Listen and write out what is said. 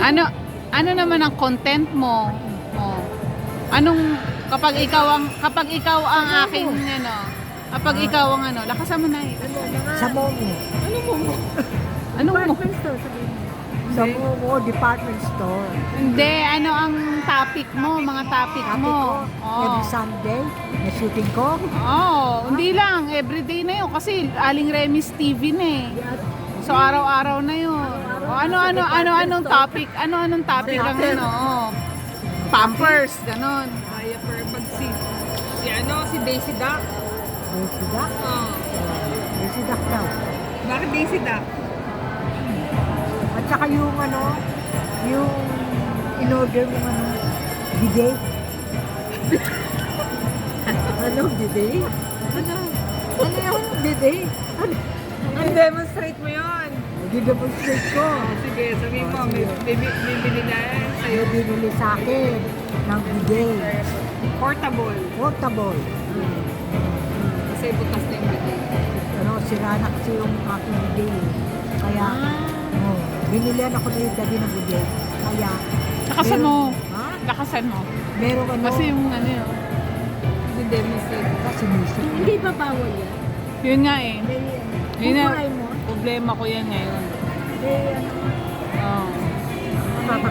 Ano, ano naman ang content mo? Oh. Anong, kapag ikaw ang aking, ano, kapag ikaw ang ano, lakasan mo na eh. Sa Momo. Anong mo? Department store, sabihin mo. Sa Momo Department Store. Hindi, ano ang topic mo, mga topic Sabi mo? ko, every Sunday, na shooting ko. Hindi lang, everyday na yun kasi Aling Remy's TV na eh. So araw-araw na yun. O anong topic? Anong topic ang ano? Pampers, ganon. Kaya per pag si Daisy Duck. Daisy Duck. Oh. Daisy Duck daw. Bakit Daisy Duck? At saka yung ano, yung in-order mo ano, bidet. Ano, bidet? Ano yung bidet? I-demonstrate mo yun. Di-demonstrate ko. Sige, sabihin mo, may bibili na yan sa'yo. May binili sa akin ng bidet. Portable. Portable. Kasi bukas na yung bidet. Ano, sira na kasi yung aking bidet. Kaya, binilihan ako na yung gabi ng bidet. Kaya, Lakasan mo. Ha? Lakasan mo. Meron ano, Kasi yung ano yun. I-demonstrate. kasi music. Hindi ba bawal yan? Yun nga eh. Yun na, Kukuray mo? problema ko yan ngayon. Eh, ano? Oh.